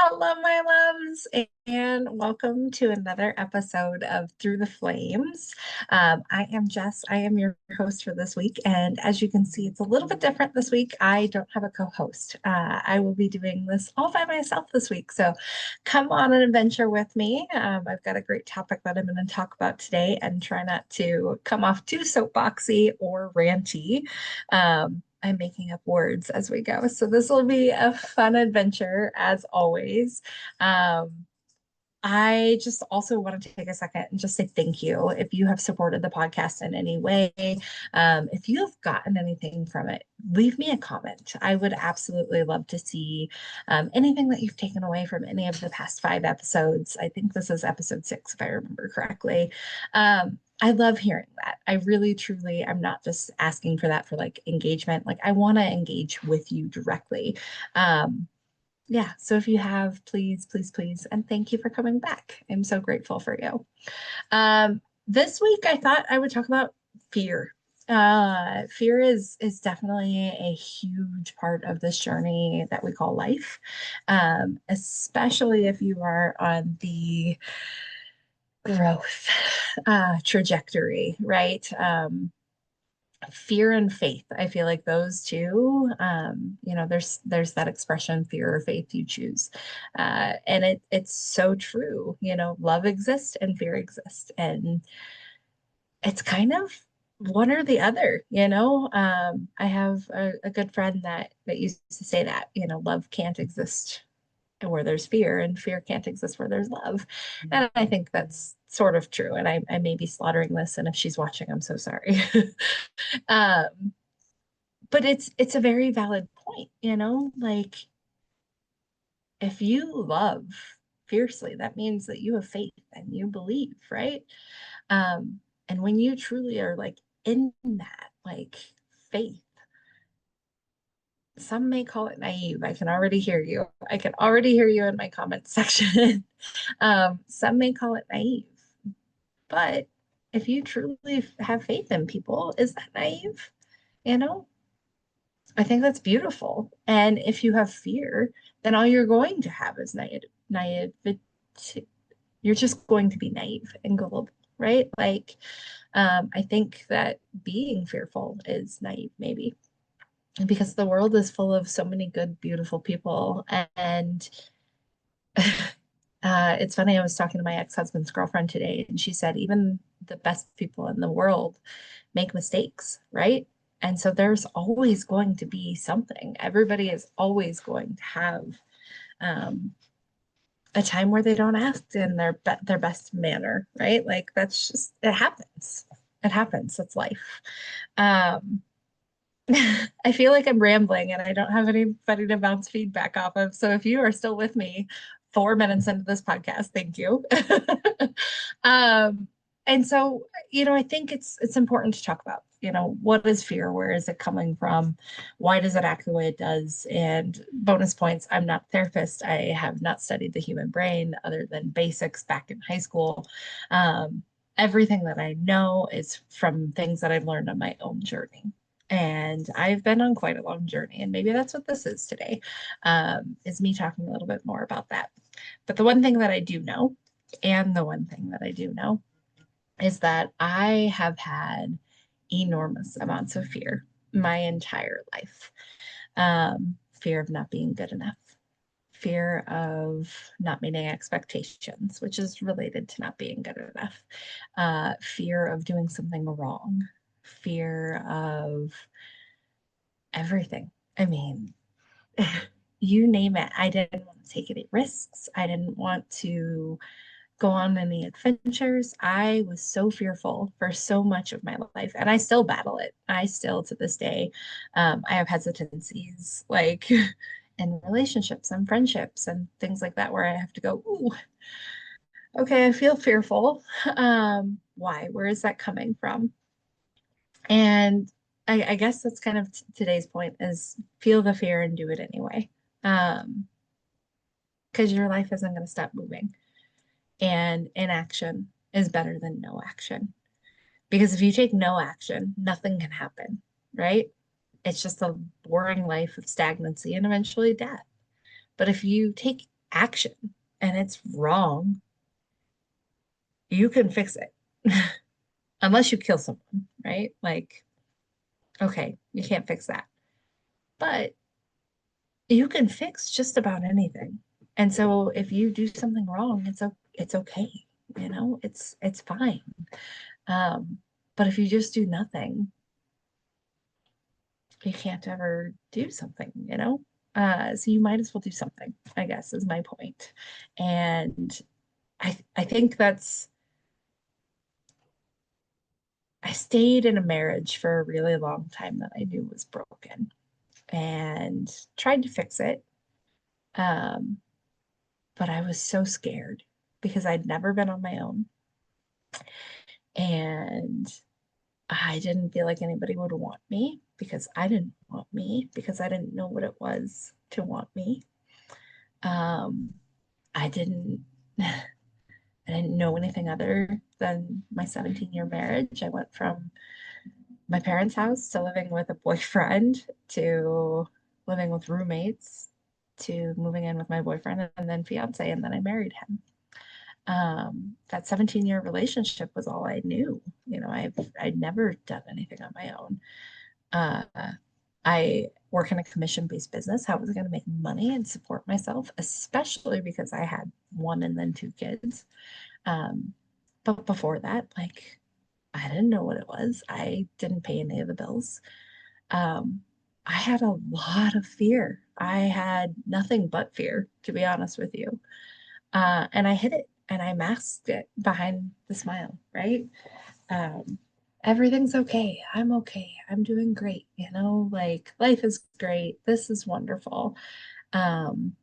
Hello, my loves, and welcome to another episode of Through the Flames. I am Jess. I am your host for this week, and as you can see, it's a little bit different this week. I don't have a co-host. I will be doing this all by myself this week, so come on an adventure with me. I've got a great topic that I'm going to talk about today, and try not to come off too soapboxy or ranty. I'm making up words as we go. So this will be a fun adventure as always. Um, I just also want to take a second and just say thank you if you have supported the podcast in any way. If you have gotten anything from it, leave me a comment. I would absolutely love to see anything that you've taken away from any of the past 5 episodes. I think this is episode 6, if I remember correctly. I love hearing that. I really, truly, I'm not just asking for that for like engagement. Like I want to engage with you directly. Um, yeah, so if you have, please, please, please, and thank you for coming back. I'm so grateful for you. This week I thought I would talk about fear. Fear is definitely a huge part of this journey that we call life, especially if you are on the growth trajectory, right? Fear and faith. I feel like those two, there's that expression, fear or faith, you choose. And it's so true. Love exists and fear exists. And it's kind of one or the other. I have a good friend that used to say that, love can't exist where there's fear, and fear can't exist where there's love. And I think that's sort of true. And I may be slaughtering this, and if she's watching, I'm so sorry. um, but it's a very valid point. Like if you love fiercely, that means that you have faith and you believe, right? And when you truly are like in that like faith, some may call it naive. I can already hear you. I can already hear you in my comment section. Some may call it naive, but if you truly have faith in people, is that naive? You know, I think that's beautiful. And if you have fear, then all you're going to have is naivety. You're just going to be naive and gullible, right? Like, I think that being fearful is naive, maybe, because the world is full of so many good, beautiful people. And it's funny, I was talking to my ex-husband's girlfriend today, and she said, even the best people in the world make mistakes, right? And so there's always going to be something. Everybody is always going to have um, a time where they don't act in their best manner, right? Like that's just it happens. It happens. It's life. Um, I feel like I'm rambling and I don't have anybody to bounce feedback off of. So if you are still with me 4 minutes into this podcast, thank you. um, and so, I think it's important to talk about, what is fear? Where is it coming from? Why does it act the way it does? And bonus points, I'm not a therapist. I have not studied the human brain other than basics back in high school. Um, Everything that I know is from things that I've learned on my own journey. And I've been on quite a long journey, and maybe that's what this is today, is me talking a little bit more about that. But the one thing that I do know, and the one thing that I do know, is that I have had enormous amounts of fear my entire life. Fear of not being good enough, fear of not meeting expectations, which is related to not being good enough, fear of doing something wrong, fear of everything. I mean, you name it. I didn't want to take any risks. I didn't want to go on any adventures. I was so fearful for so much of my life, and I still battle it. I still, to this day, I have hesitancies like in relationships and friendships and things like that, where I have to go, ooh, okay, I feel fearful. Why? Where is that coming from? And I guess that's kind of today's point is feel the fear and do it anyway. Um, because your life isn't going to stop moving. And inaction is better than no action. Because if you take no action, nothing can happen, right? It's just a boring life of stagnancy and eventually death. But if you take action and it's wrong, you can fix it. Unless you kill someone, right? Like, okay, you can't fix that. But you can fix just about anything. And so if you do something wrong, it's okay. It's fine. Um, but if you just do nothing, you can't ever do something. So you might as well do something, I guess, is my point. And I think I stayed in a marriage for a really long time that I knew was broken and tried to fix it. Um, but I was so scared because I'd never been on my own and I didn't feel like anybody would want me because I didn't want me because I didn't know what it was to want me. Um, I didn't I didn't know anything other than my 17-year marriage. I went from my parents' house to living with a boyfriend to living with roommates to moving in with my boyfriend and then fiance, and then I married him. That 17-year relationship was all I knew. I'd never done anything on my own. Uh, I work in a commission-based business. How was I going to make money and support myself, especially because I had one and then two kids? Um, but before that, like, I didn't know what it was. I didn't pay any of the bills. Um, I had a lot of fear. I had nothing but fear, to be honest with you. And I hid it and I masked it behind the smile, right? Um, Everything's okay. I'm okay. I'm doing great. Like life is great. This is wonderful. Um,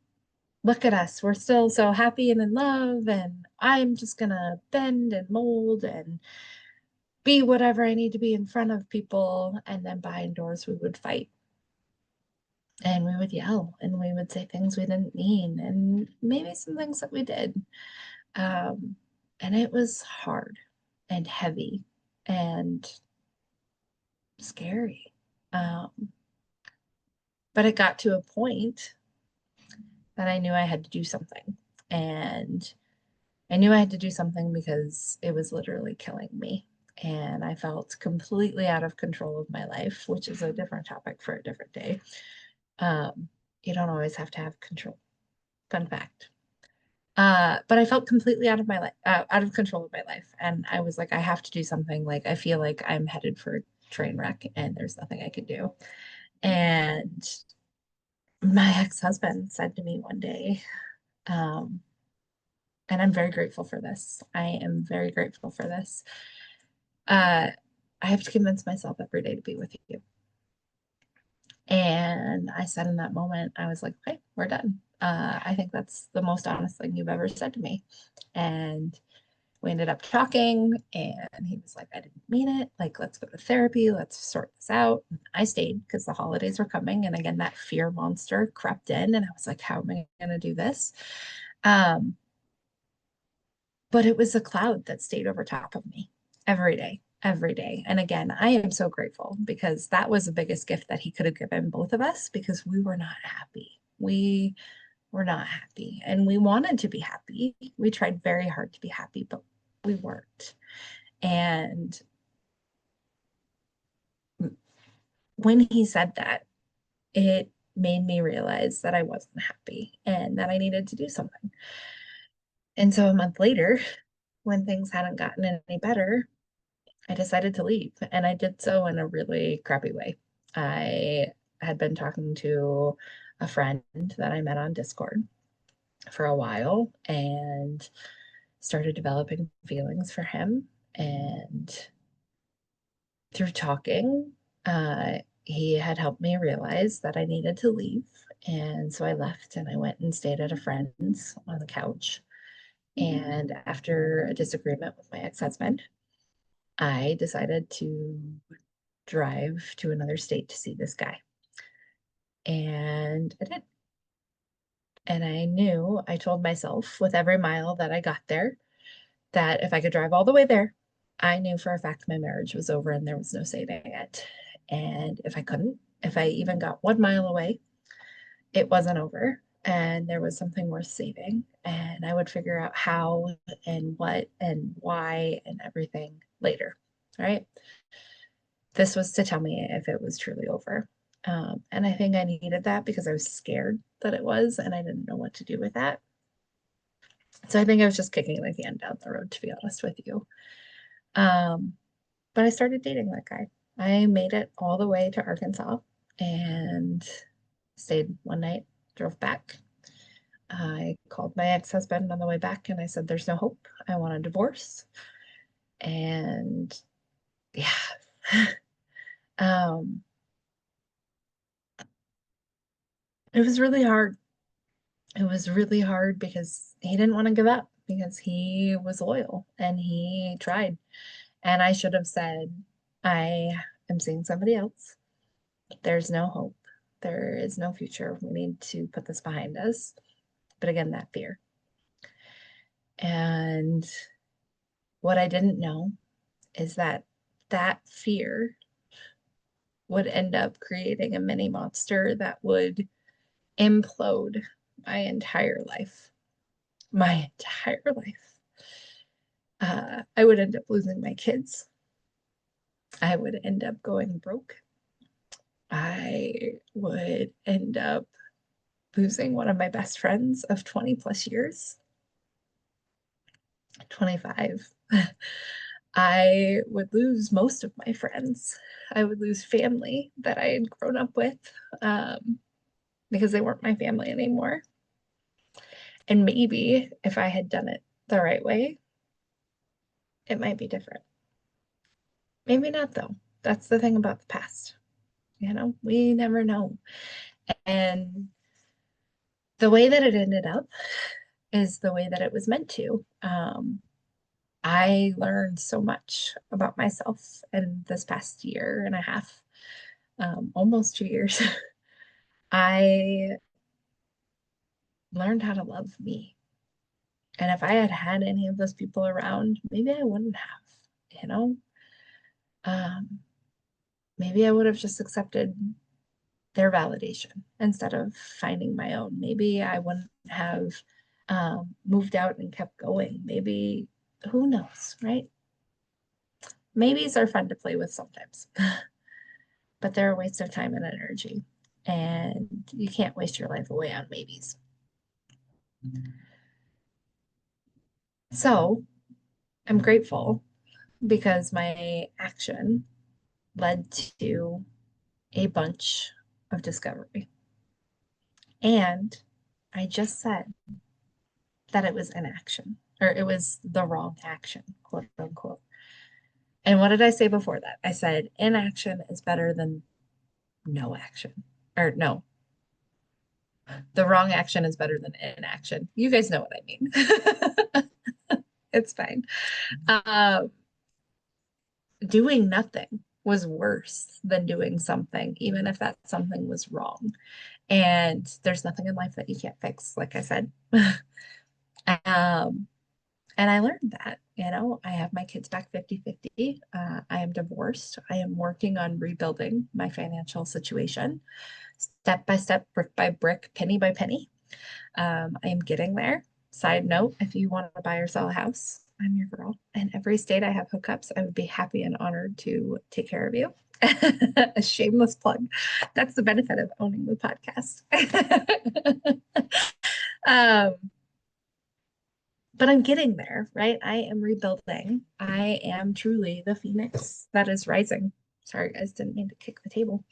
Look at us. We're still so happy and in love. And I'm just going to bend and mold and be whatever I need to be in front of people. And then behind doors, we would fight and we would yell and we would say things we didn't mean and maybe some things that we did. Um, and it was hard and heavy and scary. Um, but it got to a point that I knew I had to do something. And I knew I had to do something because it was literally killing me. And I felt completely out of control of my life, which is a different topic for a different day. Um, you don't always have to have control. Fun fact. But I felt completely out of my life, out of control of my life. And I was like, I have to do something. Like, I feel like I'm headed for a train wreck and there's nothing I can do. And my ex-husband said to me one day, um, and I'm very grateful for this. I am very grateful for this. Uh, I have to convince myself every day to be with you. And I said in that moment, I was like, okay, we're done. I think that's the most honest thing you've ever said to me. And we ended up talking, and he was like, I didn't mean it. Like, let's go to therapy. Let's sort this out. And I stayed because the holidays were coming. And again, that fear monster crept in, and I was like, how am I going to do this? Um, but it was a cloud that stayed over top of me every day, every day. And again, I am so grateful because that was the biggest gift that he could have given both of us because we were not happy. We were not happy and we wanted to be happy. We tried very hard to be happy, but we weren't. And when he said that, it made me realize that I wasn't happy and that I needed to do something. And so a month later, when things hadn't gotten any better, I decided to leave, and I did so in a really crappy way. I had been talking to a friend that I met on Discord for a while and started developing feelings for him. And through talking, he had helped me realize that I needed to leave. And so I left and I went and stayed at a friend's on the couch. And after a disagreement with my ex husband, I decided to drive to another state to see this guy. And I did. And I knew, I told myself with every mile that I got there that if I could drive all the way there, I knew for a fact my marriage was over and there was no saving it. And if I couldn't, if I even got 1 mile away, it wasn't over. and there was something worth saving, and I would figure out how and what and why and everything later, right? This was to tell me if it was truly over. And I think I needed that because I was scared that it was, and I didn't know what to do with that. So I think I was just kicking the can down the road, to be honest with you. Um, but I started dating that guy. I made it all the way to Arkansas and stayed one night, drove back. I called my ex-husband on the way back and I said, there's no hope. I want a divorce. And yeah, um, it was really hard. It was really hard because he didn't want to give up because he was loyal and he tried. And I should have said, I am seeing somebody else. There's no hope. There is no future. We need to put this behind us. But again, that fear. And what I didn't know is that that fear would end up creating a mini monster that would implode my entire life. My entire life. I would end up losing my kids. I would end up going broke. I would end up losing one of my best friends of 20 plus years, 25. I would lose most of my friends. I would lose family that I had grown up with um, because they weren't my family anymore. And maybe if I had done it the right way, it might be different. Maybe not, though. That's the thing about the past. We never know. And the way that it ended up is the way that it was meant to. I learned so much about myself in this past year and a half, almost 2 years. I learned how to love me. And if I had had any of those people around, maybe I wouldn't have, you know? Um, maybe I would have just accepted their validation instead of finding my own. Maybe I wouldn't have moved out and kept going. Maybe, who knows, right? Maybes are fun to play with sometimes, but they're a waste of time and energy. And you can't waste your life away on maybes. So I'm grateful because my action led to a bunch of discovery. And I just said that it was inaction, or it was the wrong action, quote unquote. And what did I say before that? I said inaction is better than no action. Or no, the wrong action is better than inaction. You guys know what I mean. It's fine. Um, Doing nothing was worse than doing something, even if that something was wrong. And there's nothing in life that you can't fix, like I said. um, and I learned that, I have my kids back 50-50. I am divorced. I am working on rebuilding my financial situation step by step, brick by brick, penny by penny. I am getting there. Side note, if you want to buy or sell a house, I'm your girl. In every state I have hookups, I would be happy and honored to take care of you. A shameless plug. That's the benefit of owning the podcast. um, but I'm getting there, right? I am rebuilding. I am truly the phoenix that is rising. Sorry, guys, didn't mean to kick the table.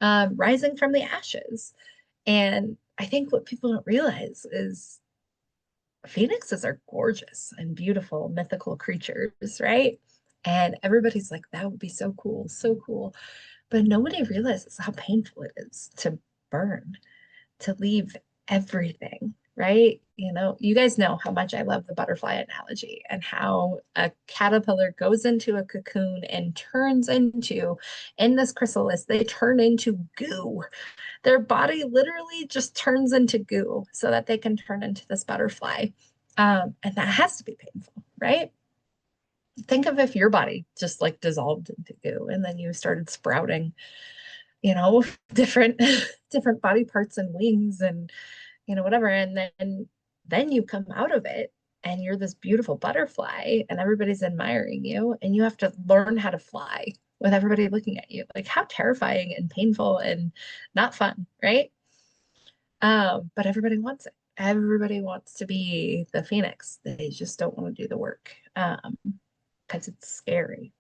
Rising from the ashes. And I think what people don't realize is phoenixes are gorgeous and beautiful, mythical creatures, right? And everybody's like, that would be so cool, so cool. But nobody realizes how painful it is to burn, to leave everything, right? You guys know how much I love the butterfly analogy and how a caterpillar goes into a cocoon and turns into, in this chrysalis, they turn into goo. Their body literally just turns into goo so that they can turn into this butterfly. And that has to be painful, right? Think of if your body just like dissolved into goo and then you started sprouting, different different body parts and wings and whatever. And then you come out of it and you're this beautiful butterfly and everybody's admiring you and you have to learn how to fly with everybody looking at you. Like how terrifying and painful and not fun, right? But everybody wants it. Everybody wants to be the phoenix. They just don't want to do the work because it's scary.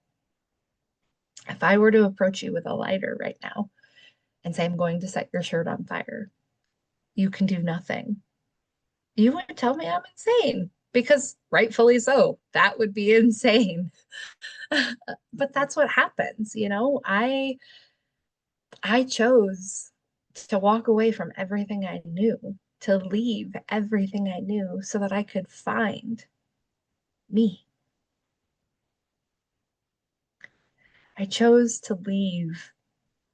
If I were to approach you with a lighter right now and say, I'm going to set your shirt on fire, you can do nothing. You would tell me I'm insane because rightfully so. That would be insane. But that's what happens, I chose to walk away from everything I knew, to leave everything I knew so that I could find me. I chose to leave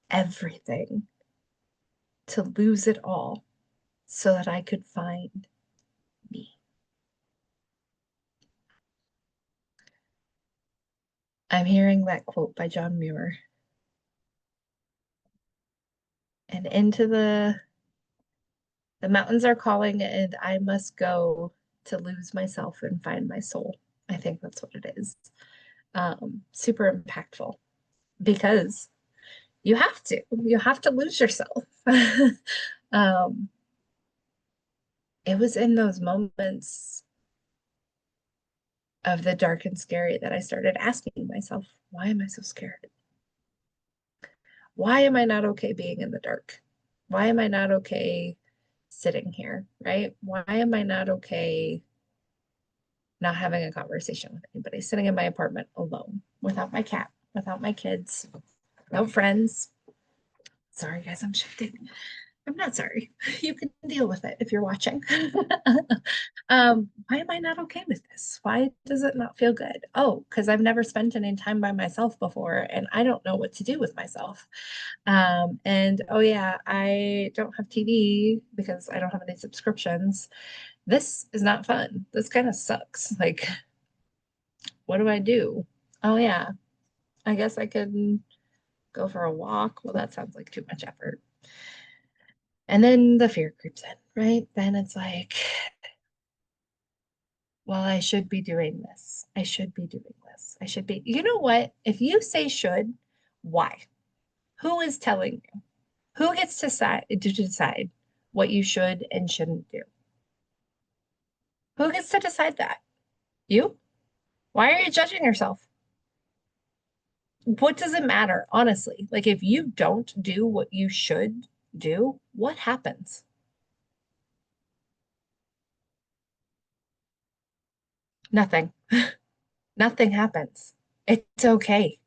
everything, to lose it all so that I could find me. I'm hearing that quote by John Muir. And into the mountains are calling and I must go to lose myself and find my soul. I think that's what it is. Super impactful because you have to lose yourself. um, it was in those moments of the dark and scary that I started asking myself, why am I so scared? Why am I not okay being in the dark? Why am I not okay sitting here, right? Why am I not okay not having a conversation with anybody, sitting in my apartment alone, without my cat, without my kids, no friends? Sorry, guys, I'm shifting. I'm not sorry. You can deal with it if you're watching. Why am I not okay with this? Why does it not feel good? Oh, because I've never spent any time by myself before and I don't know what to do with myself. And oh yeah, I don't have TV because I don't have any subscriptions. This is not fun. This kind of sucks. Like, what do I do? Oh yeah, I guess I could go for a walk. Well, that sounds like too much effort. And then the fear creeps in, right? Then it's like, well, I should be doing this. I should be doing this. I should be. You know what? If you say should, why? Who is telling you? Who gets to decide what you should and shouldn't do? Who gets to decide that? You? Why are you judging yourself? What does it matter, honestly? Like, if you don't do what you should do, what happens? Nothing. Nothing happens. It's okay.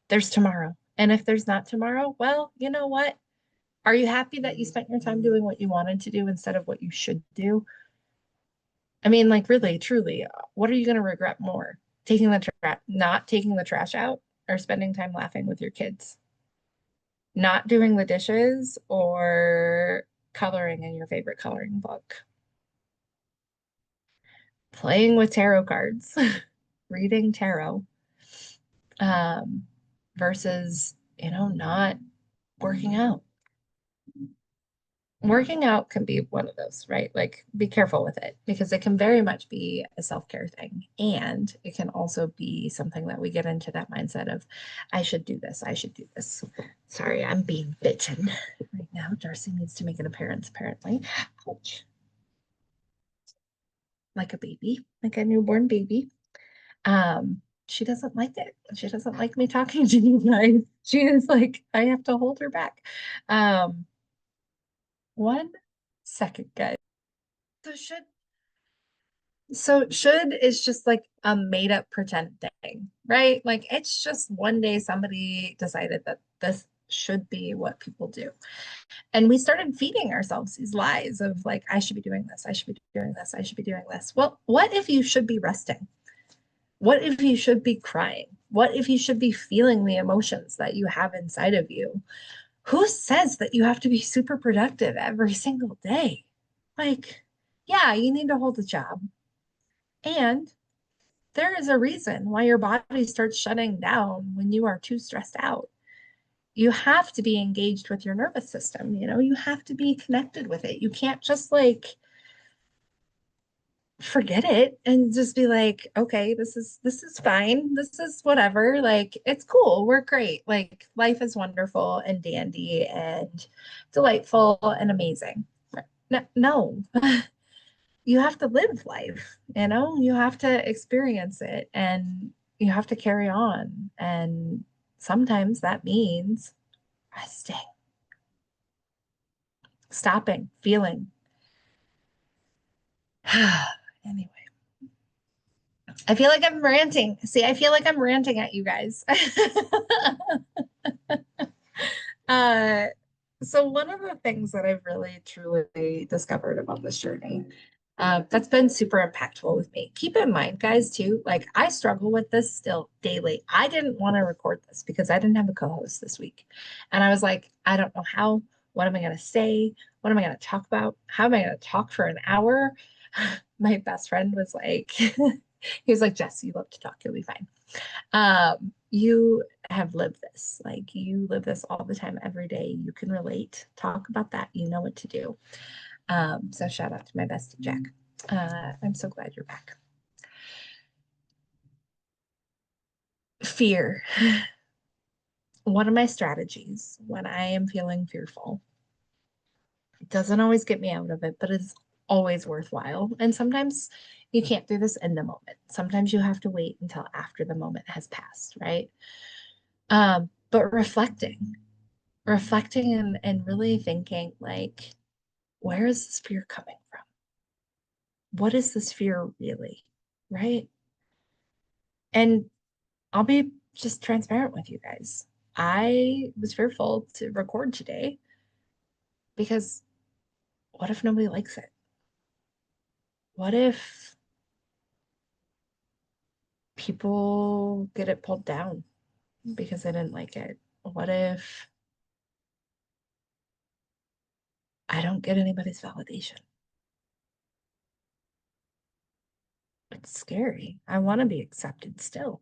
There's tomorrow. And if there's not tomorrow, well, you know what? Are you happy that you spent your time doing what you wanted to do instead of what you should do? I mean, like, really, truly, what are you going to regret more? Not taking the trash out or spending time laughing with your kids? Not doing the dishes or coloring in your favorite coloring book? Playing with tarot cards, reading tarot, um, versus, not working out. Working out can be one of those, right? Like, be careful with it because it can very much be a self-care thing. And it can also be something that we get into that mindset of, I should do this, I should do this. Sorry, I'm being bitten right now. Darcy needs to make an appearance, apparently. Ouch. Like a baby, like a newborn baby. She doesn't like it. She doesn't like me talking to you guys. She is like, I have to hold her back. Um, 1 second, guys. So should is just like a made up pretend thing, right? Like it's just one day somebody decided that this should be what people do. And we started feeding ourselves these lies of like, I should be doing this, I should be doing this, I should be doing this. Well, what if you should be resting? What if you should be crying? What if you should be feeling the emotions that you have inside of you? Who says that you have to be super productive every single day? Like, yeah, you need to hold a job. And there is a reason why your body starts shutting down when you are too stressed out. you have to be engaged with your nervous system, you have to be connected with it. You can't just like forget it and just be like, okay, this is fine. This is whatever. Like it's cool. We're great. Like life is wonderful and dandy and delightful and amazing. No, no. You have to live life, you have to experience it and you have to carry on. And sometimes that means resting, stopping, feeling. Anyway, I feel like I'm ranting. See, I feel like I'm ranting at you guys. uh, so one of the things that I've really truly discovered about this journey, that's been super impactful with me. Keep in mind, guys, too, like I struggle with this still daily. I didn't want to record this because I didn't have a co-host this week. And I was like, I don't know how. What am I going to say? What am I going to talk about? How am I going to talk for an hour? My best friend was like, he was like, Jess, you love to talk. You'll be fine. You have lived this. Like you live this all the time, every day. You can relate. Talk about that. You know what to do. So shout out to my bestie Jack. I'm so glad you're back. Fear. One of my strategies when I am feeling fearful. It doesn't always get me out of it, but it's always worthwhile. And sometimes you can't do this in the moment. Sometimes you have to wait until after the moment has passed, right? But reflecting and really thinking like, where is this fear coming from? What is this fear really? Right? And I'll be just transparent with you guys. I was fearful to record today because what if nobody likes it? What if people get it pulled down because they didn't like it? What if I don't get anybody's validation? It's scary. I want to be accepted still.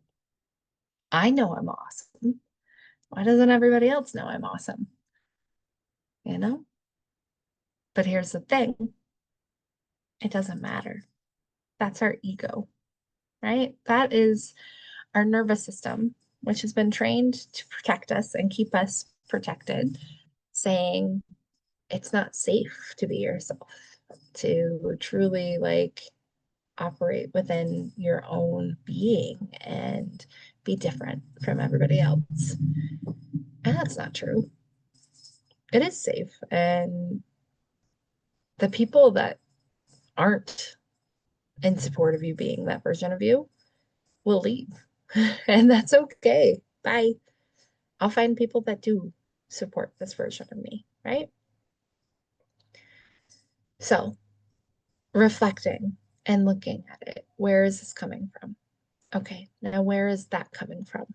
I know I'm awesome. Why doesn't everybody else know I'm awesome? You know? But here's the thing, it doesn't matter. That's our ego, right? That is our nervous system, which has been trained to protect us and keep us protected, saying it's not safe to be yourself, to truly like operate within your own being and be different from everybody else. And that's not true. It is safe. And the people that aren't in support of you being that version of you will leave. And that's okay. Bye. I'll find people that do support this version of me, right? So, reflecting and looking at it, where is this coming from? Okay, now where is that coming from?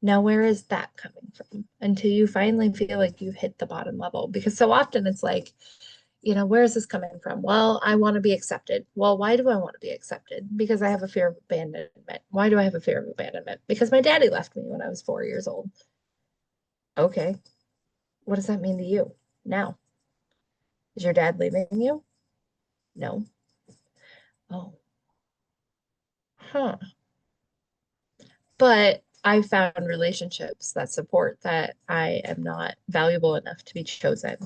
Now, where is that coming from? Until you finally feel like you've hit the bottom level. Because so often it's like, where is this coming from? Well, I want to be accepted. Well, why do I want to be accepted? Because I have a fear of abandonment. Why do I have a fear of abandonment? Because my daddy left me when I was 4 years old. Okay, what does that mean to you now? Is your dad leaving you? No. Oh, huh. But I found relationships that support that I am not valuable enough to be chosen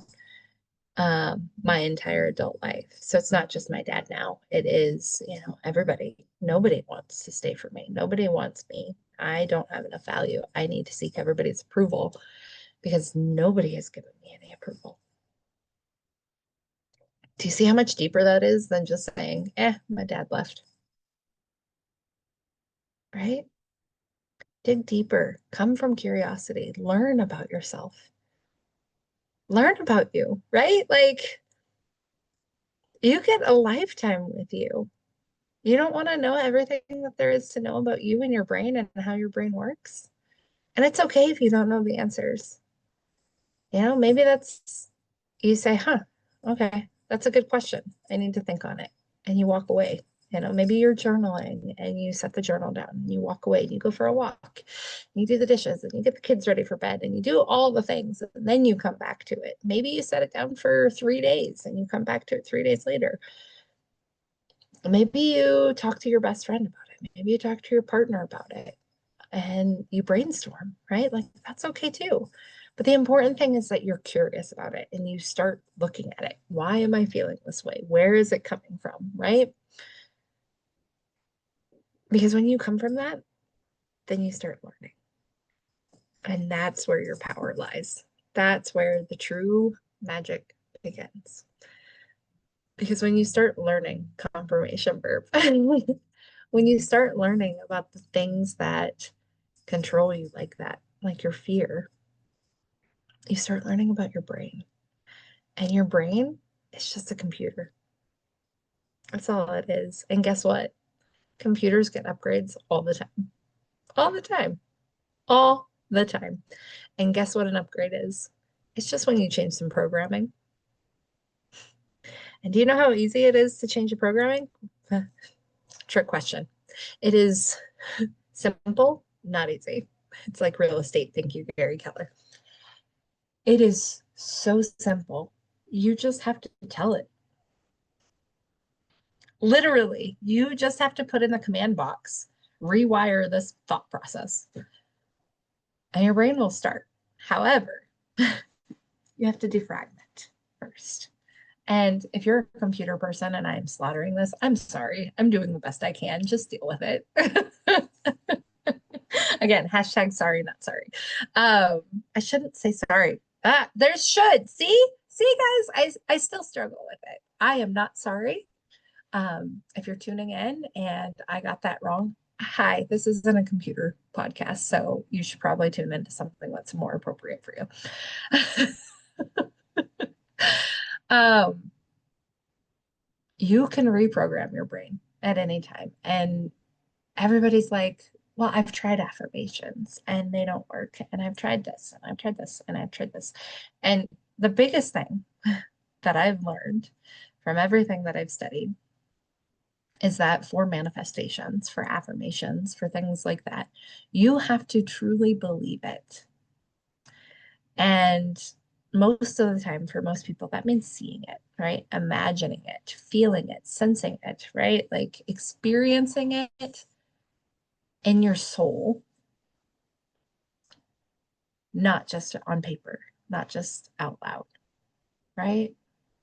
my entire adult life. So it's not just my dad now. It is, everybody. Nobody wants to stay for me. Nobody wants me. I don't have enough value. I need to seek everybody's approval because nobody has given me any approval. Do you see how much deeper that is than just saying, my dad left, right? Dig deeper, come from curiosity, learn about yourself, learn about you, right? Like you get a lifetime with you. You don't want to know everything that there is to know about you and your brain and how your brain works. And it's okay if you don't know the answers. Maybe you say, huh, okay, that's a good question. I need to think on it. And you walk away Maybe you're journaling and you set the journal down and you walk away and you go for a walk, and you do the dishes and you get the kids ready for bed and you do all the things and then you come back to it. Maybe you set it down for 3 days and you come back to it 3 days later. Maybe you talk to your best friend about it. Maybe you talk to your partner about it and you brainstorm, right? Like that's okay too. But the important thing is that you're curious about it and you start looking at it. Why am I feeling this way? Where is it coming from, right? Because when you come from that, then you start learning. And that's where your power lies. That's where the true magic begins. Because when you start learning, confirmation verb, when you start learning about the things that control you like that, like your fear, you start learning about your brain. And your brain is just a computer. That's all it is. And guess what? Computers get upgrades all the time. All the time. All the time. And guess what an upgrade is? It's just when you change some programming. And do you know how easy it is to change the programming? Trick question. It is simple, not easy. It's like real estate. Thank you, Gary Keller. It is so simple. You just have to tell it. Literally, you just have to put in the command box, rewire this thought process, and your brain will start. However, you have to defragment first. And if you're a computer person and I'm slaughtering this, I'm sorry. I'm doing the best I can. Just deal with it. Again, hashtag sorry, not sorry. I shouldn't say sorry. There's should. See, guys, I still struggle with it. I am not sorry. If you're tuning in and I got that wrong, hi, this isn't a computer podcast, so you should probably tune into something that's more appropriate for you. um, you can reprogram your brain at any time. And everybody's like, well, I've tried affirmations and they don't work. And I've tried this and I've tried this and I've tried this. And the biggest thing that I've learned from everything that I've studied is that for manifestations, for affirmations, for things like that, you have to truly believe it. And most of the time, for most people, that means seeing it, right? Imagining it, feeling it, sensing it, right? Like experiencing it in your soul, not just on paper, not just out loud, right?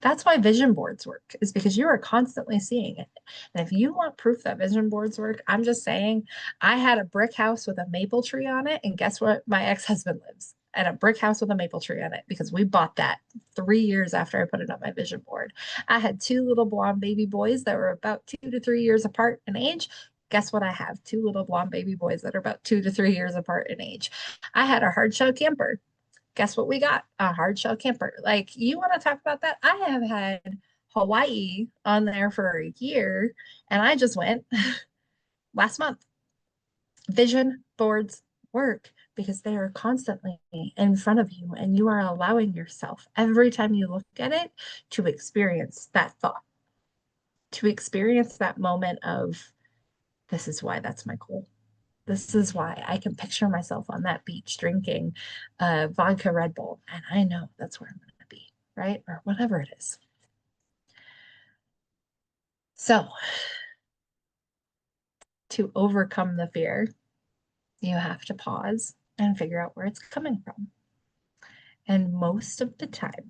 That's why vision boards work, is because you are constantly seeing it. And if you want proof that vision boards work, I'm just saying, I had a brick house with a maple tree on it. And guess what? My ex-husband lives at a brick house with a maple tree on it because we bought that 3 years after I put it on my vision board. I had two little blonde baby boys that were about 2 to 3 years apart in age. Guess what? I have two little blonde baby boys that are about 2 to 3 years apart in age. I had a hard shell camper. Guess what we got? A hard shell camper. Like, you want to talk about that? I have had Hawaii on there for a year, and I just went last month. Vision boards work because they are constantly in front of you, and you are allowing yourself every time you look at it to experience that thought, to experience that moment of, this is why that's my goal. This is why I can picture myself on that beach drinking vodka Red Bull, and I know that's where I'm going to be, right? Or whatever it is. So, to overcome the fear, you have to pause and figure out where it's coming from. And most of the time,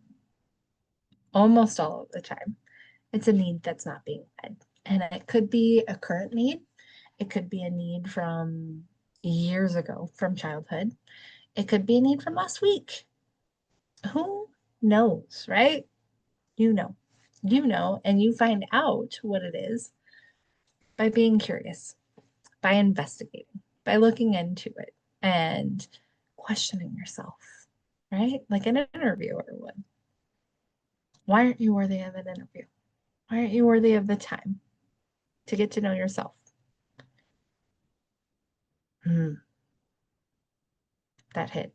almost all of the time, it's a need that's not being met. And it could be a current need, it could be a need from years ago, from childhood, it could be a need from last week. Who knows, right? You know, and you find out what it is by being curious, by investigating, by looking into it and questioning yourself, right? Like an interviewer would. Why aren't you worthy of an interview? Why aren't you worthy of the time to get to know yourself? That hit.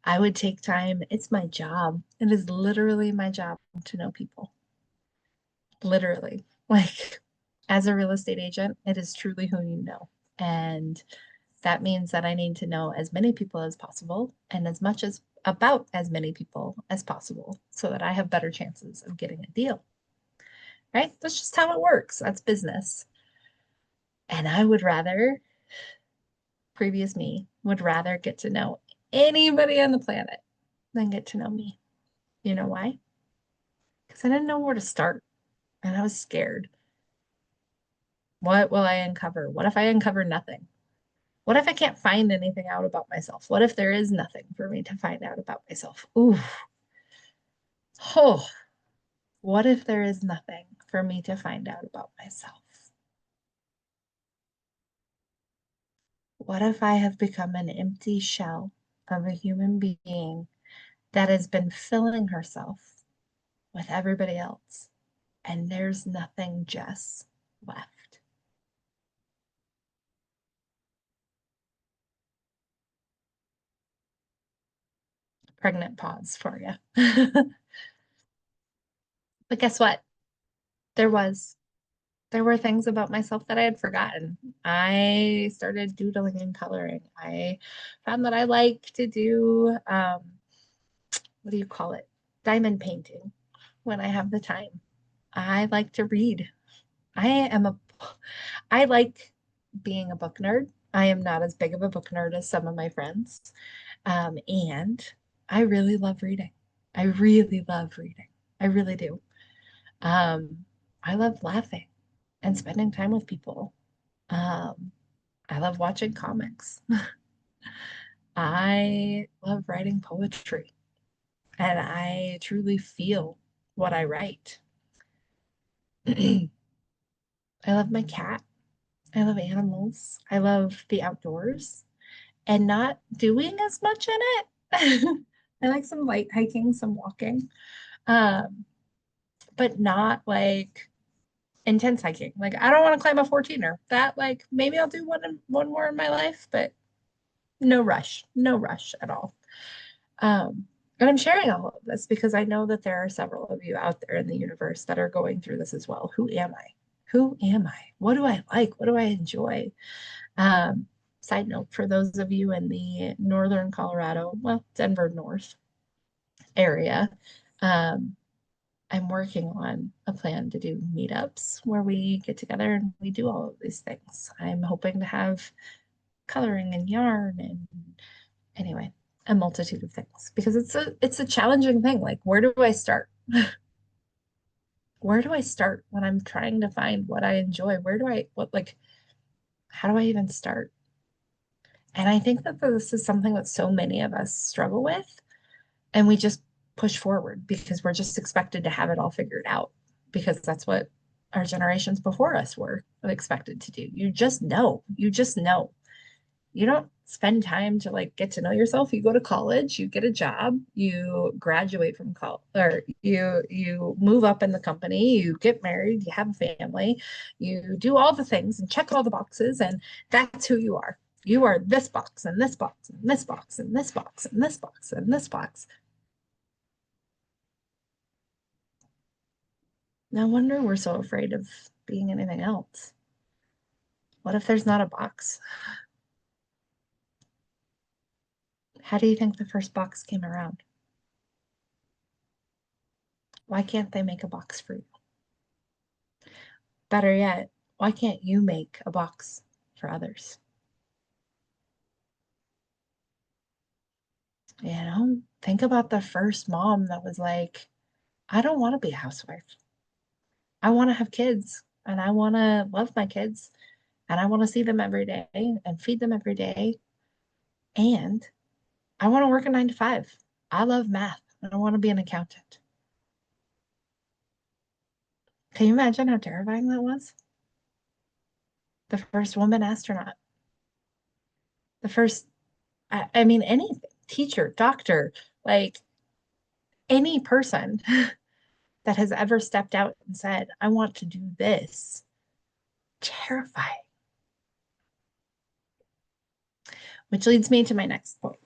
I would take time. It's my job. It is literally my job to know people. literally. Like, as a real estate agent, it is truly who you know. And that means that I need to know as many people as possible and as much as about as many people as possible so that I have better chances of getting a deal. Right? That's just how it works. That's business. And I would rather, previous me, would rather get to know anybody on the planet than get to know me. You know why? Because I didn't know where to start and I was scared. What will I uncover? What if I uncover nothing? What if I can't find anything out about myself? What if there is nothing for me to find out about myself? Ooh, oh, what if there is nothing for me to find out about myself? What if I have become an empty shell of a human being that has been filling herself with everybody else and there's nothing Jess left? Pregnant pause for you. But guess what? There was. There were things about myself that I had forgotten. I started doodling and coloring. I found that I like to do, what do you call it? Diamond painting when I have the time. I like to read. I am a, I like being a book nerd. I am not as big of a book nerd as some of my friends. And I really love reading. I really love reading. I really do. Um, I love laughing and spending time with people. Um, I love watching comics. I love writing poetry and I truly feel what I write. I love my cat. I love animals. I love the outdoors and not doing as much in it. I like some light hiking, some walking, um, but not like intense hiking. Like I don't want to climb a 14er. That like maybe I'll do one more in my life, but no rush at all. And I'm sharing all of this because I know that there are several of you out there in the universe that are going through this as well. Who am I? Who am I? What do I like? What do I enjoy? Um, Side note, for those of you in the northern Colorado, well, Denver North area, um, I'm working on a plan to do meetups where we get together and we do all of these things. I'm hoping to have coloring and yarn and anyway, a multitude of things because it's a challenging thing. Like, where do I start? Where do I start when I'm trying to find what I enjoy? Where do I what like how do I even start? And I think that this is something that so many of us struggle with, and we just push forward because we're just expected to have it all figured out because that's what our generations before us were expected to do. You just know. You just know. You don't spend time to like get to know yourself. You go to college, you get a job, you graduate from college, or you move up in the company, you get married, you have a family, you do all the things and check all the boxes, and that's who you are. You are this box and this box and this box and this box and this box and this box. No wonder we're so afraid of being anything else. What if there's not a box? How do you think the first box came around? Why can't they make a box for you? Better yet, why can't you make a box for others? You know, think about the first mom that was like, I don't want to be a housewife. I want to have kids and I want to love my kids and I want to see them every day and feed them every day. And I want to work a 9 to 5. I love math and I want to be an accountant. Can you imagine how terrifying that was? The first woman astronaut, the first, I mean, anything, teacher, doctor, like any person that has ever stepped out and said, I want to do this. Terrifying. Which leads me to my next point.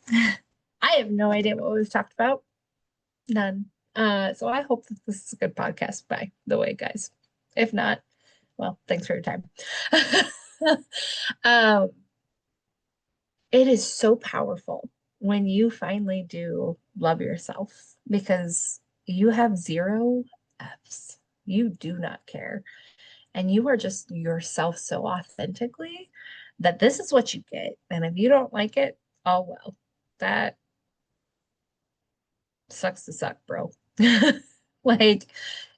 I have no idea what we've talked about. None. So I hope that this is a good podcast, by the way, guys. If not, well, thanks for your time. um, it is so powerful when you finally do love yourself because you have zero F's. You do not care. And you are just yourself so authentically that this is what you get. And if you don't like it, oh well, that sucks to suck, bro. Like,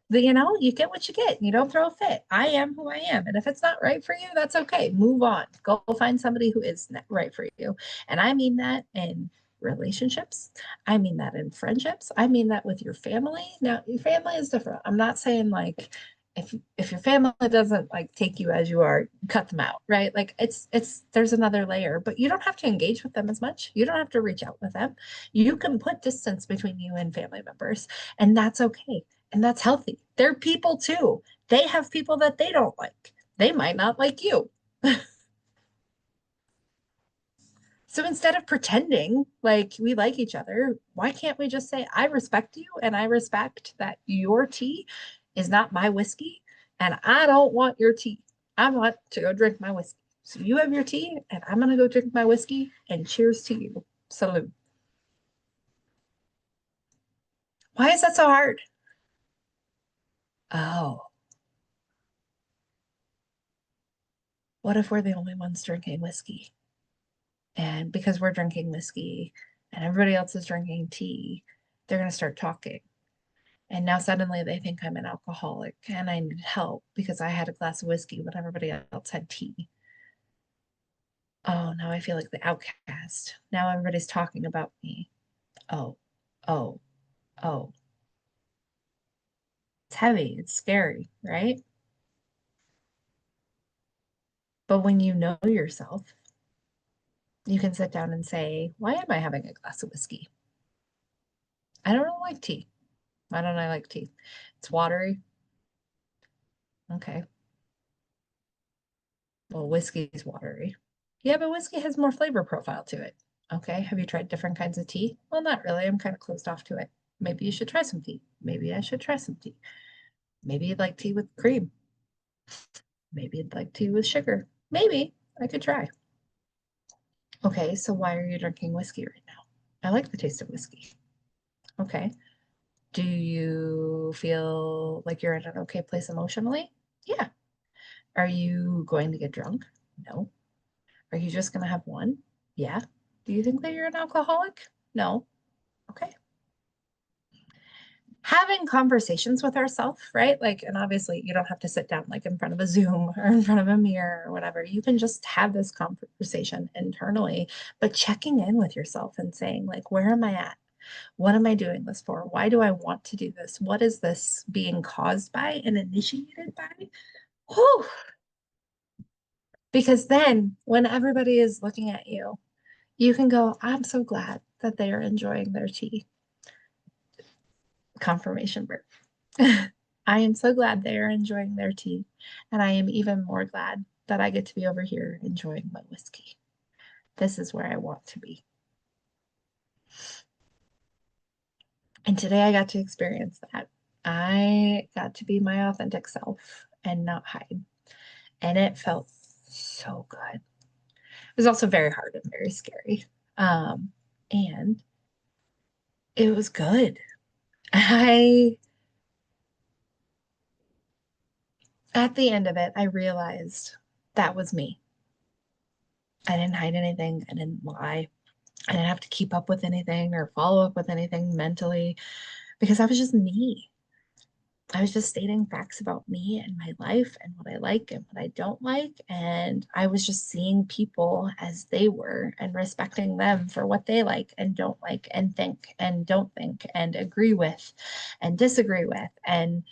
you get what you get. You don't throw a fit. I am who I am. And if it's not right for you, that's okay. Move on. Go find somebody who is right for you. And I mean that in relationships. I mean that in friendships. I mean that with your family. Now, your family is different. I'm not saying like if your family doesn't like take you as you are, cut them out, right? Like it's there's another layer, but you don't have to engage with them as much. You don't have to reach out with them. You can put distance between you and family members, and that's okay. And that's healthy. They're people too. They have people that they don't like. They might not like you. So instead of pretending like we like each other, why can't we just say, I respect you and I respect that your tea is not my whiskey and I don't want your tea. I want to go drink my whiskey. So you have your tea and I'm going to go drink my whiskey and cheers to you. Salute. Why is that so hard? Oh, what if we're the only ones drinking whiskey? And because we're drinking whiskey and everybody else is drinking tea, they're going to start talking. And now suddenly they think I'm an alcoholic and I need help because I had a glass of whiskey when everybody else had tea. Oh, now I feel like the outcast. Now everybody's talking about me. Oh, oh, oh. It's heavy. It's scary, right? But when you know yourself, you can sit down and say, why am I having a glass of whiskey? I don't really like tea. Why don't I like tea? It's watery. Okay. Well, whiskey is watery. Yeah, but whiskey has more flavor profile to it. Okay. Have you tried different kinds of tea? Well, not really. I'm kind of closed off to it. Maybe you should try some tea. Maybe I should try some tea. Maybe you'd like tea with cream. Maybe you'd like tea with sugar. Maybe I could try. Okay, so why are you drinking whiskey right now? I like the taste of whiskey. Okay. Do you feel like you're in an okay place emotionally? Yeah. Are you going to get drunk? No. Are you just going to have one? Yeah. Do you think that you're an alcoholic? No. Okay. Having conversations with ourselves, right? Like, and obviously you don't have to sit down like in front of a Zoom or in front of a mirror or whatever. You can just have this conversation internally, but checking in with yourself and saying, like, where am I at? What am I doing this for? Why do I want to do this? What is this being caused by and initiated by? Whew. Because then when everybody is looking at you, you can go, I'm so glad that they are enjoying their tea. Confirmation birth. I am so glad they are enjoying their tea. And I am even more glad that I get to be over here enjoying my whiskey. This is where I want to be. And today I got to experience that. I got to be my authentic self and not hide. And it felt so good. It was also very hard and very scary. And it was good. I, at the end of it, I realized that was me. I didn't hide anything. I didn't lie. I didn't have to keep up with anything or follow up with anything mentally because I was just me. I was just stating facts about me and my life and what I like and what I don't like. And I was just seeing people as they were and respecting them for what they like and don't like and think and don't think and agree with and disagree with. And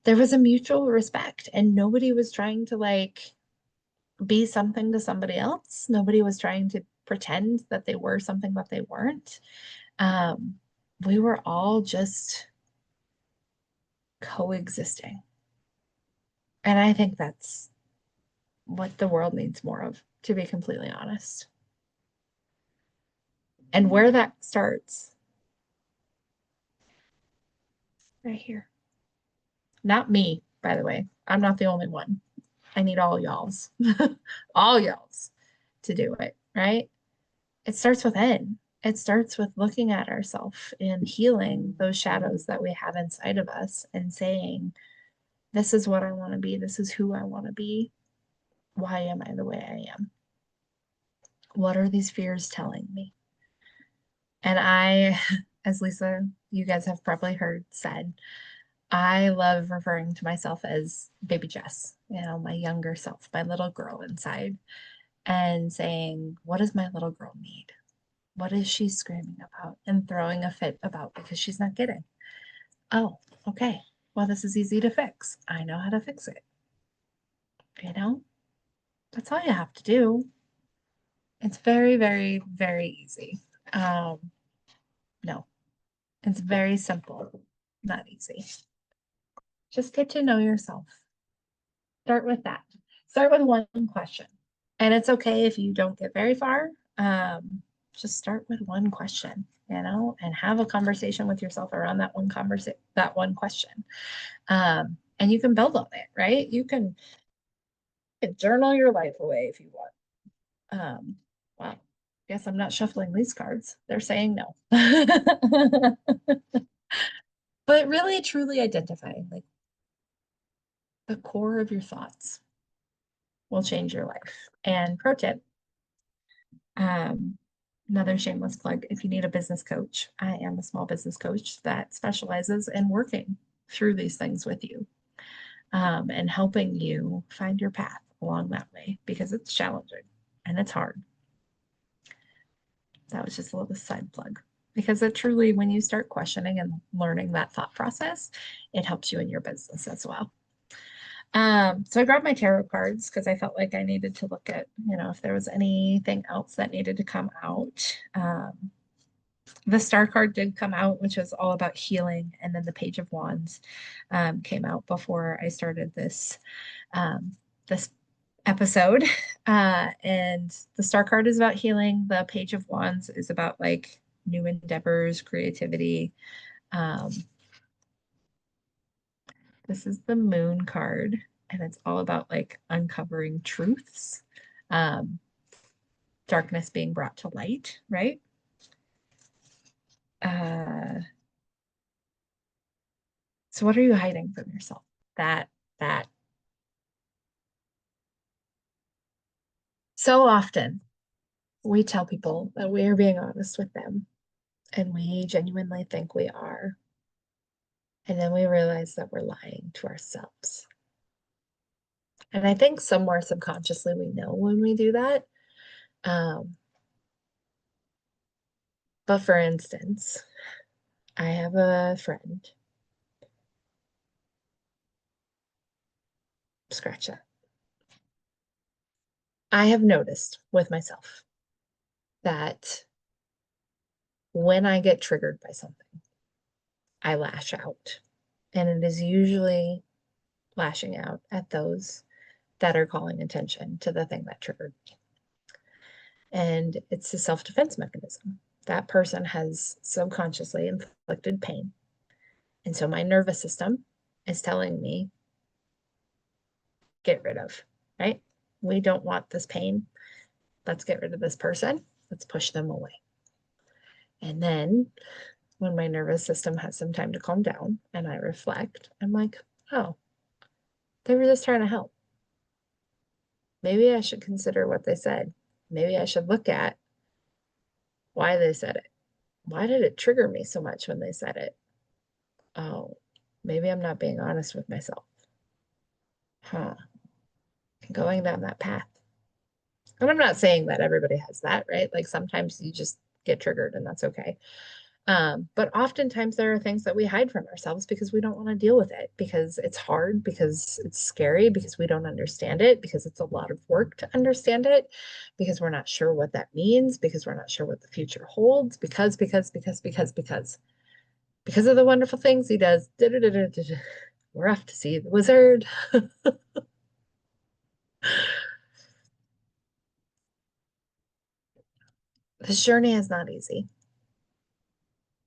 there was a mutual respect, and nobody was trying to like be something to somebody else. Nobody was trying to pretend that they were something that they weren't. Um, we were all just coexisting. And I think that's what the world needs more of, to be completely honest. And where that starts right here. Not me, by the way. I'm not the only one. I need all y'all's, all y'all's to do it, right? It starts within. It starts with looking at ourselves and healing those shadows that we have inside of us and saying, this is what I want to be. This is who I want to be. Why am I the way I am? What are these fears telling me? And I, as Lisa, you guys have probably heard said, I love referring to myself as baby Jess, my younger self, my little girl inside, and saying, what does my little girl need? What is she screaming about and throwing a fit about because she's not getting? Oh, okay. Well, this is easy to fix. I know how to fix it. You know, that's all you have to do. It's very, very, very easy. No, it's very simple, not easy. Just get to know yourself. Start with that. Start with one question. And it's okay if you don't get very far. Just start with one question, and have a conversation with yourself around that one question. And you can build on it, right? You can journal your life away if you want. Wow. Guess I'm not shuffling these cards. They're saying no. But really truly identifying like the core of your thoughts will change your life. And pro tip, um, another shameless plug, if you need a business coach, I am a small business coach that specializes in working through these things with you, and helping you find your path along that way because it's challenging and it's hard. That was just a little side plug because it truly, when you start questioning and learning that thought process, it helps you in your business as well. So I grabbed my tarot cards because I felt like I needed to look at, if there was anything else that needed to come out. The star card did come out, which was all about healing, and then the Page of Wands came out before I started this episode. And the star card is about healing. The Page of Wands is about like new endeavors, creativity. Um, this is the Moon card, and it's all about like uncovering truths, um, darkness being brought to light, right? Uh, so what are you hiding from yourself? That so often we tell people that we are being honest with them, and we genuinely think we are. And then we realize that we're lying to ourselves. And I think somewhere subconsciously we know when we do that. Um, but for instance, I have a friend, scratch that. I have noticed with myself that when I get triggered by something, I lash out. And it is usually lashing out at those that are calling attention to the thing that triggered me. And it's a self defense mechanism. That person has subconsciously inflicted pain. And so my nervous system is telling me, get rid of, right? We don't want this pain. Let's get rid of this person. Let's push them away. And then when my nervous system has some time to calm down and I reflect, I'm like, oh, they were just trying to help. Maybe I should consider what they said. Maybe I should look at why they said it. Why did it trigger me so much when they said it? Oh, maybe I'm not being honest with myself. Huh. Going down that path. And I'm not saying that everybody has that, right? Like sometimes you just get triggered and that's okay. But oftentimes there are things that we hide from ourselves because we don't want to deal with it, because it's hard, because it's scary, because we don't understand it, because it's a lot of work to understand it, because we're not sure what that means, because we're not sure what the future holds, because of the wonderful things he does. We're off to see the wizard. This journey is not easy.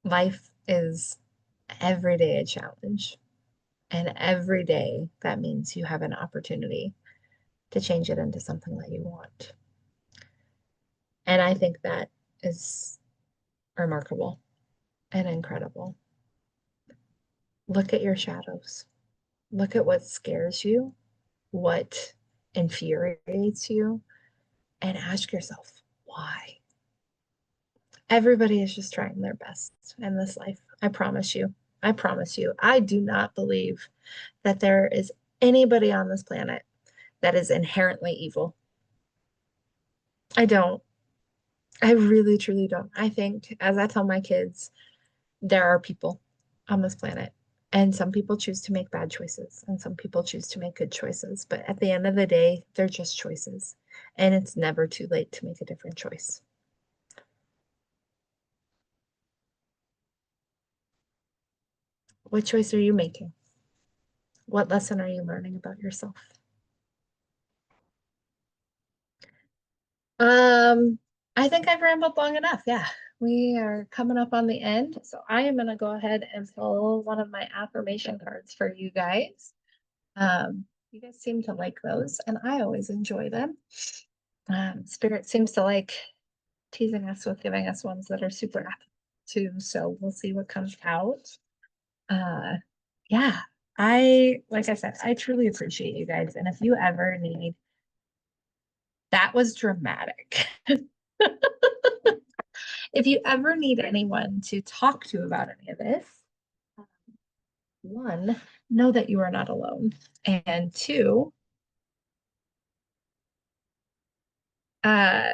Life is every day a challenge. And every day that means you have an opportunity to change it into something that you want. And I think that is remarkable and incredible. Look at your shadows. Look at what scares you, what infuriates you, and ask yourself, why? Everybody is just trying their best in this life. I promise you. I promise you. I do not believe that there is anybody on this planet that is inherently evil. I don't. I really, truly don't. I think, as I tell my kids, there are people on this planet, and some people choose to make bad choices, and some people choose to make good choices. But at the end of the day, they're just choices, and it's never too late to make a different choice. What choice are you making? What lesson are you learning about yourself? Um, I think I've rambled long enough. Yeah, we are coming up on the end. So I am going to go ahead and pull one of my affirmation cards for you guys. You guys seem to like those, and I always enjoy them. Spirit seems to like teasing us with giving us ones that are super apt too. So we'll see what comes out. Uh, yeah, like I said, I truly appreciate you guys. And if you ever need, that was dramatic. If you ever need anyone to talk to about any of this, one, know that you are not alone. And two, uh,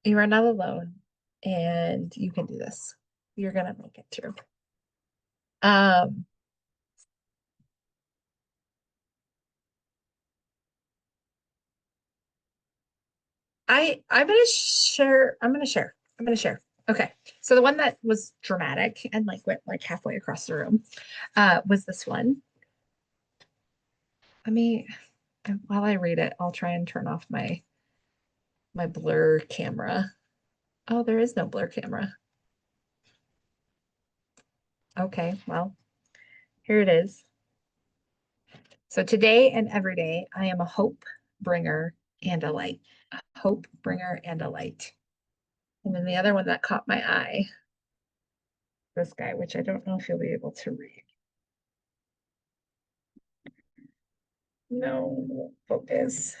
you are not alone and you can do this. You're gonna make it through. Um, I'm gonna share. Okay. So the one that was dramatic and like went like halfway across the room was this one. Let me while I read it, I'll try and turn off my blur camera. Oh, there is no blur camera. Okay, well, here it is. So today and every day, I am a hope bringer and a light. A hope bringer and a light. And then the other one that caught my eye, this guy, which I don't know if you'll be able to read. No, focus.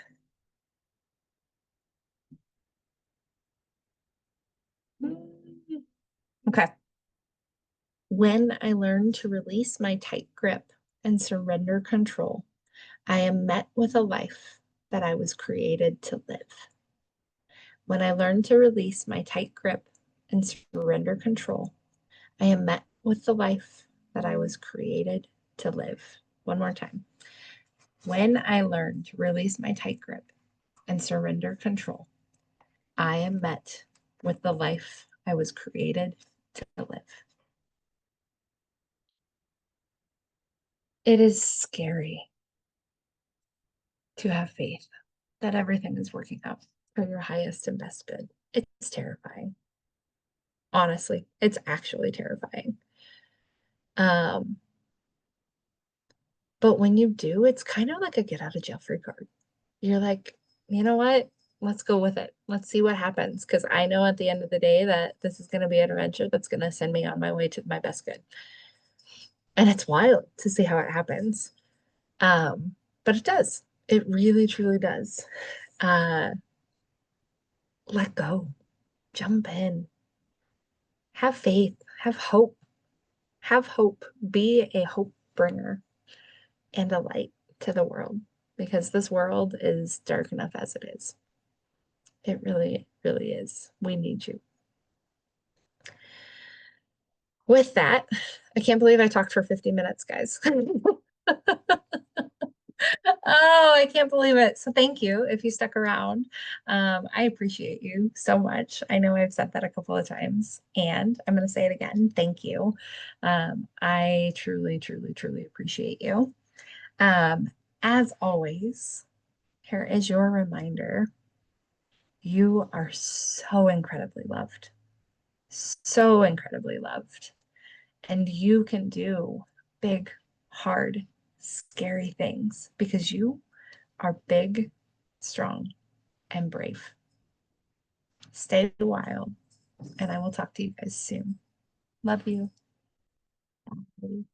Okay. When I learn to release my tight grip and surrender control, I am met with a life that I was created to live. When I learn to release my tight grip and surrender control, I am met with the life that I was created to live. One more time. When I learn to release my tight grip and surrender control, I am met with the life I was created to live. It is scary to have faith that everything is working out for your highest and best good. It's terrifying. Honestly, it's actually terrifying. Um, but when you do, it's kind of like a get out of jail free card. You're like, you know what? Let's go with it. Let's see what happens. Because I know at the end of the day that this is going to be an adventure that's going to send me on my way to my best good. And it's wild to see how it happens. But it does. It really, truly does. Uh, let go, jump in, have faith, have hope, be a hope bringer and a light to the world because this world is dark enough as it is. It really, really is. We need you. With that, I can't believe I talked for 50 minutes, guys. Oh, I can't believe it. So thank you if you stuck around. I appreciate you so much. I know I've said that a couple of times, and I'm going to say it again. Thank you. I truly, truly, truly appreciate you. Um, as always, here is your reminder. You are so incredibly loved. So incredibly loved. And you can do big, hard, scary things because you are big, strong, and brave. Stay wild, and I will talk to you guys soon. Love you. Bye.